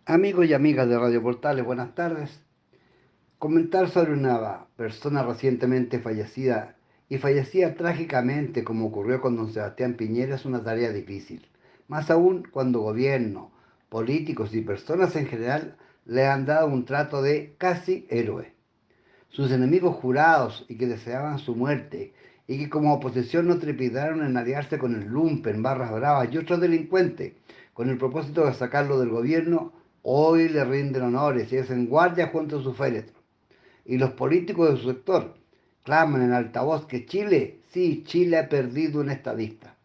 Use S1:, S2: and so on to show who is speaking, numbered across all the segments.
S1: Amigos y amigas de Radio Portales, buenas tardes. Comentar sobre una persona recientemente fallecida y fallecida trágicamente como ocurrió con don Sebastián Piñera es una tarea difícil, más aún cuando gobierno, políticos y personas en general le han dado un trato de casi héroe. Sus enemigos jurados y que deseaban su muerte y que como oposición no trepidaron en aliarse con el Lumpen, Barras Bravas y otros delincuentes con el propósito de sacarlo del gobierno, hoy le rinden honores y hacen guardia junto a su féretro. Y los políticos de su sector claman en altavoz que Chile, sí, Chile ha perdido un estadista.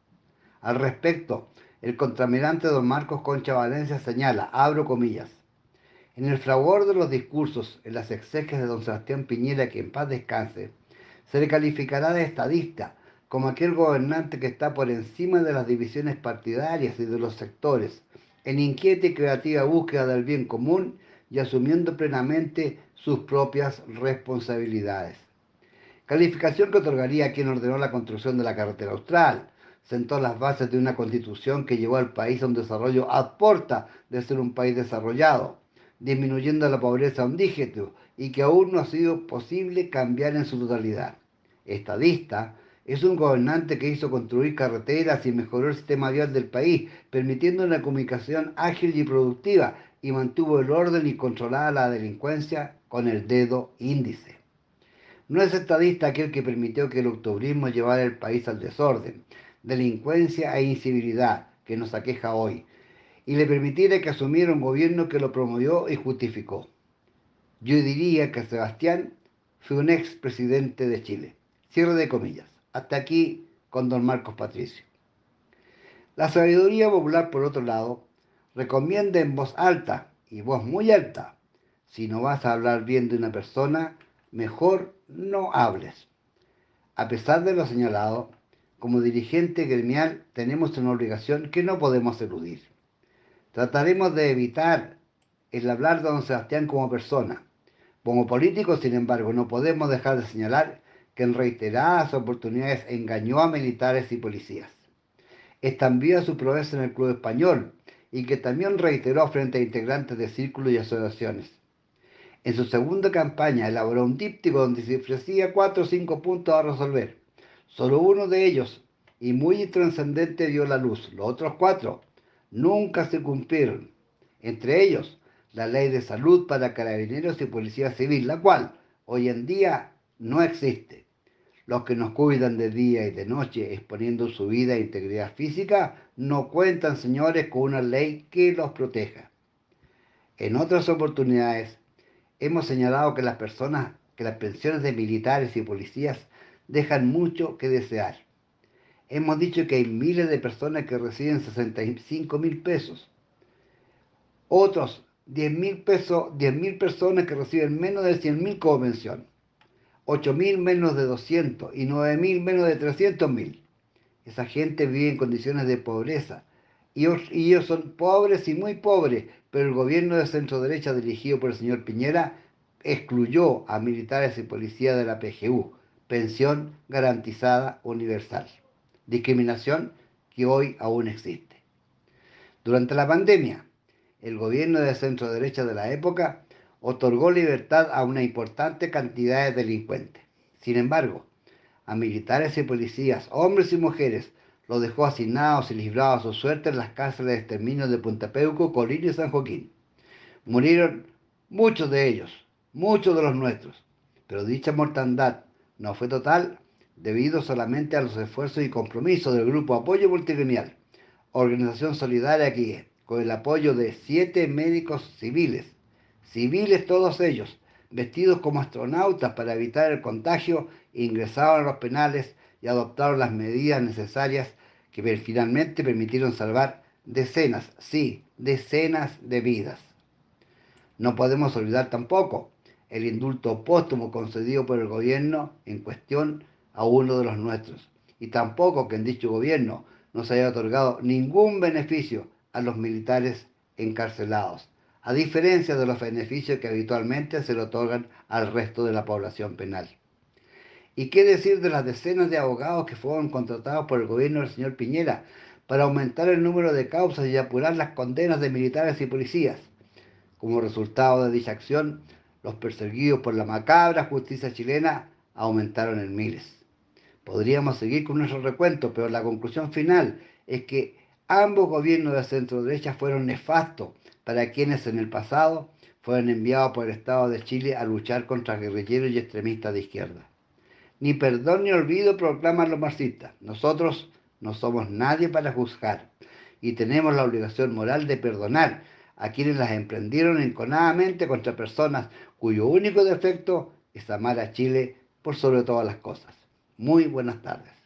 S1: Al respecto, el contramirante don Marcos Concha Valencia señala, abro comillas, en el fragor de los discursos, en las exequias de don Sebastián Piñera, que en paz descanse, se le calificará de estadista, como aquel gobernante que está por encima de las divisiones partidarias y de los sectores, en inquieta y creativa búsqueda del bien común y asumiendo plenamente sus propias responsabilidades. Calificación que otorgaría a quien ordenó la construcción de la carretera austral, sentó las bases de una constitución que llevó al país a un desarrollo a porta de ser un país desarrollado, disminuyendo la pobreza a un dígito y que aún no ha sido posible cambiar en su totalidad. Estadista, es un gobernante que hizo construir carreteras y mejoró el sistema vial del país, permitiendo una comunicación ágil y productiva, y mantuvo el orden y controlaba la delincuencia con el dedo índice. No es estadista aquel que permitió que el octubrismo llevara el país al desorden, delincuencia e incivilidad que nos aqueja hoy, y le permitiera que asumiera un gobierno que lo promovió y justificó. Yo diría que Sebastián fue un expresidente de Chile. Cierre de comillas. Hasta aquí con don Marcos Patricio. La sabiduría popular, por otro lado, recomienda en voz alta y voz muy alta. Si no vas a hablar bien de una persona, mejor no hables. A pesar de lo señalado, como dirigente gremial tenemos una obligación que no podemos eludir. Trataremos de evitar el hablar de don Sebastián como persona. Como políticos, sin embargo, no podemos dejar de señalar que en reiteradas oportunidades engañó a militares y policías. Extambió a su proeza en el club español y que también reiteró frente a integrantes de círculos y asociaciones. En su segunda campaña elaboró un díptico donde se ofrecía 4 o 5 puntos a resolver. Solo uno de ellos, y muy trascendente, vio la luz. Los otros 4 nunca se cumplieron. Entre ellos, la ley de salud para carabineros y policía civil, la cual hoy en día no existe. Los que nos cuidan de día y de noche, exponiendo su vida e integridad física, no cuentan, señores, con una ley que los proteja. En otras oportunidades, hemos señalado que las pensiones de militares y policías dejan mucho que desear. Hemos dicho que hay miles de personas que reciben 65.000 pesos, otros 10.000 pesos, 10.000 personas que reciben menos de 100.000 como pensión, 8.000 menos de 200 y 9.000 menos de 300.000. Esa gente vive en condiciones de pobreza y ellos son pobres y muy pobres, pero el gobierno de centro derecha dirigido por el señor Piñera excluyó a militares y policías de la PGU, pensión garantizada universal. Discriminación que hoy aún existe. Durante la pandemia, el gobierno de centro derecha de la época otorgó libertad a una importante cantidad de delincuentes. Sin embargo, a militares y policías, hombres y mujeres, los dejó asignados y librados a su suerte en las cárceles de exterminio de Punta Peuco, Colina y San Joaquín. Murieron muchos de los nuestros, pero dicha mortandad no fue total debido solamente a los esfuerzos y compromisos del Grupo Apoyo Multigremial, organización solidaria que, con el apoyo de 7 médicos civiles todos ellos, vestidos como astronautas para evitar el contagio, ingresaron a los penales y adoptaron las medidas necesarias que finalmente permitieron salvar decenas, sí, decenas de vidas. No podemos olvidar tampoco el indulto póstumo concedido por el gobierno en cuestión a uno de los nuestros, y tampoco que en dicho gobierno no se haya otorgado ningún beneficio a los militares encarcelados, a diferencia de los beneficios que habitualmente se le otorgan al resto de la población penal. ¿Y qué decir de las decenas de abogados que fueron contratados por el gobierno del señor Piñera para aumentar el número de causas y apurar las condenas de militares y policías? Como resultado de dicha acción, los perseguidos por la macabra justicia chilena aumentaron en miles. Podríamos seguir con nuestro recuento, pero la conclusión final es que ambos gobiernos de centro derecha fueron nefastos para quienes en el pasado fueron enviados por el Estado de Chile a luchar contra guerrilleros y extremistas de izquierda. Ni perdón ni olvido proclaman los marxistas. Nosotros no somos nadie para juzgar y tenemos la obligación moral de perdonar a quienes las emprendieron enconadamente contra personas cuyo único defecto es amar a Chile por sobre todas las cosas. Muy buenas tardes.